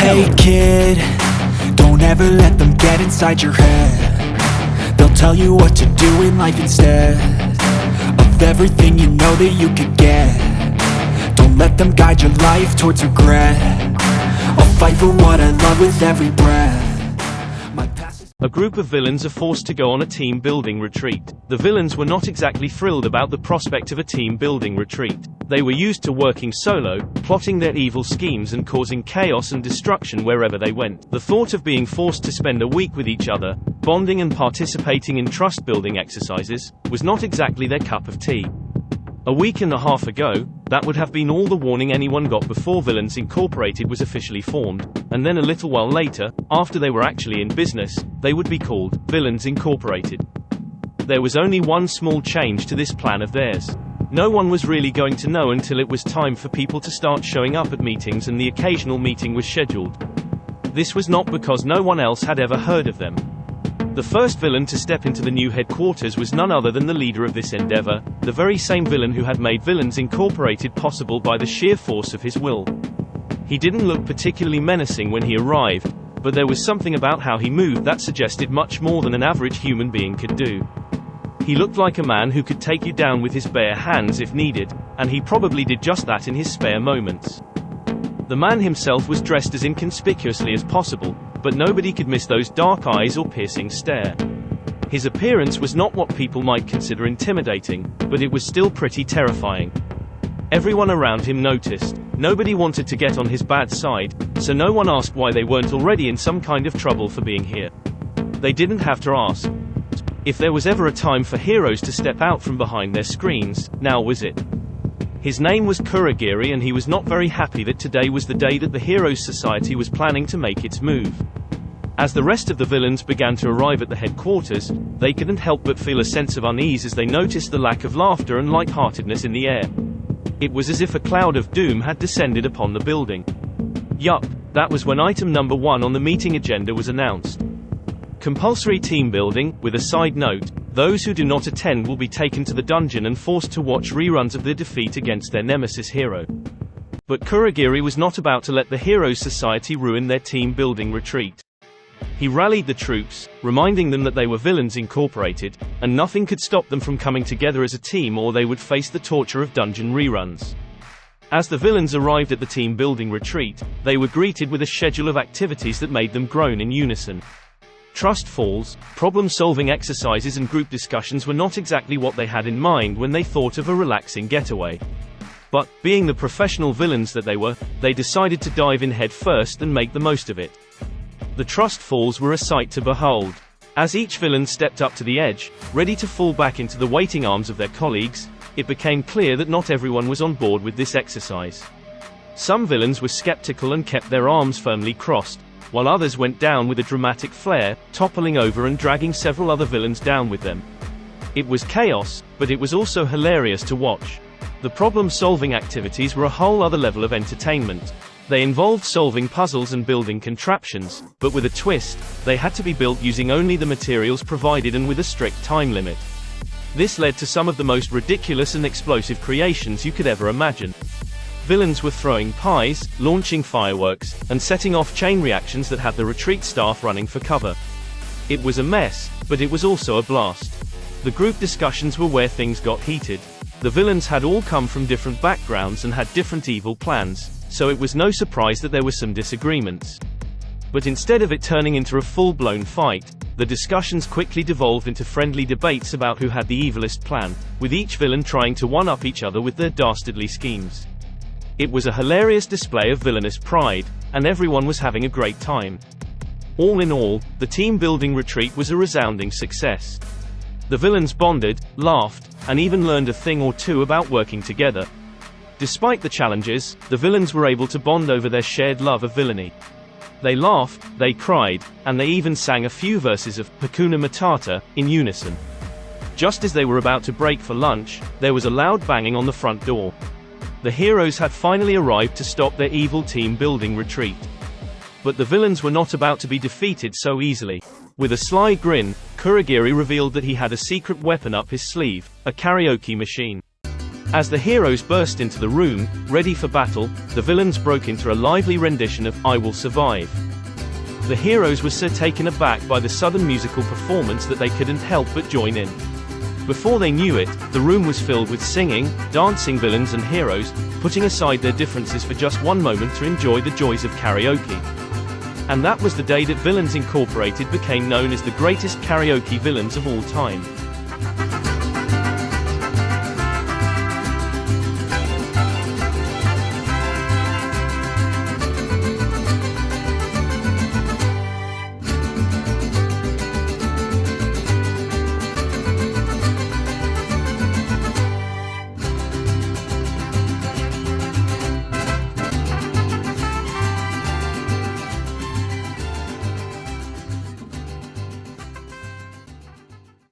Hey kid, don't ever let them get inside your head. They'll tell you what to do in life instead of everything you know that you could get. Don't let them guide your life towards regret. I'll fight for what I love with every breath. A group of villains are forced to go on a team-building retreat. The villains were not exactly thrilled about the prospect of a team-building retreat. They were used to working solo, plotting their evil schemes and causing chaos and destruction wherever they went. The thought of being forced to spend a week with each other, bonding and participating in trust-building exercises, was not exactly their cup of tea. A week and a half ago, that would have been all the warning anyone got before Villains Incorporated was officially formed, and then a little while later, after they were actually in business, they would be called Villains Incorporated. There was only one small change to this plan of theirs. No one was really going to know until it was time for people to start showing up at meetings and the occasional meeting was scheduled. This was not because no one else had ever heard of them. The first villain to step into the new headquarters was none other than the leader of this endeavor, the very same villain who had made Villains Incorporated possible by the sheer force of his will. He didn't look particularly menacing when he arrived, but there was something about how he moved that suggested much more than an average human being could do. He looked like a man who could take you down with his bare hands if needed, and he probably did just that in his spare moments. The man himself was dressed as inconspicuously as possible, but nobody could miss those dark eyes or piercing stare. His appearance was not what people might consider intimidating, but it was still pretty terrifying. Everyone around him noticed. Nobody wanted to get on his bad side, so no one asked why they weren't already in some kind of trouble for being here. They didn't have to ask. If there was ever a time for heroes to step out from behind their screens, now was it. His name was Kurogiri and he was not very happy that today was the day that the Heroes Society was planning to make its move. As the rest of the villains began to arrive at the headquarters, they couldn't help but feel a sense of unease as they noticed the lack of laughter and lightheartedness in the air. It was as if a cloud of doom had descended upon the building. Yup, that was when item number 1 on the meeting agenda was announced. Compulsory team building, with a side note, those who do not attend will be taken to the dungeon and forced to watch reruns of their defeat against their nemesis hero. But Kurogiri was not about to let the Heroes Society ruin their team-building retreat. He rallied the troops, reminding them that they were Villains Incorporated, and nothing could stop them from coming together as a team or they would face the torture of dungeon reruns. As the villains arrived at the team-building retreat, they were greeted with a schedule of activities that made them groan in unison. Trust falls, problem-solving exercises and group discussions were not exactly what they had in mind when they thought of a relaxing getaway. But, being the professional villains that they were, they decided to dive in head first and make the most of it. The trust falls were a sight to behold. As each villain stepped up to the edge, ready to fall back into the waiting arms of their colleagues, it became clear that not everyone was on board with this exercise. Some villains were skeptical and kept their arms firmly crossed, while others went down with a dramatic flair, toppling over and dragging several other villains down with them. It was chaos, but it was also hilarious to watch. The problem-solving activities were a whole other level of entertainment. They involved solving puzzles and building contraptions, but with a twist, they had to be built using only the materials provided and with a strict time limit. This led to some of the most ridiculous and explosive creations you could ever imagine. Villains were throwing pies, launching fireworks, and setting off chain reactions that had the retreat staff running for cover. It was a mess, but it was also a blast. The group discussions were where things got heated. The villains had all come from different backgrounds and had different evil plans, so it was no surprise that there were some disagreements. But instead of it turning into a full-blown fight, the discussions quickly devolved into friendly debates about who had the evilest plan, with each villain trying to one-up each other with their dastardly schemes. It was a hilarious display of villainous pride, and everyone was having a great time. All in all, the team-building retreat was a resounding success. The villains bonded, laughed, and even learned a thing or two about working together. Despite the challenges, the villains were able to bond over their shared love of villainy. They laughed, they cried, and they even sang a few verses of Hakuna Matata in unison. Just as they were about to break for lunch, there was a loud banging on the front door. The heroes had finally arrived to stop their evil team-building retreat. But the villains were not about to be defeated so easily. With a sly grin, Kurogiri revealed that he had a secret weapon up his sleeve, a karaoke machine. As the heroes burst into the room, ready for battle, the villains broke into a lively rendition of I Will Survive. The heroes were so taken aback by the sudden musical performance that they couldn't help but join in. Before they knew it, the room was filled with singing, dancing villains and heroes, putting aside their differences for just one moment to enjoy the joys of karaoke. And that was the day that Villains Incorporated became known as the greatest karaoke villains of all time.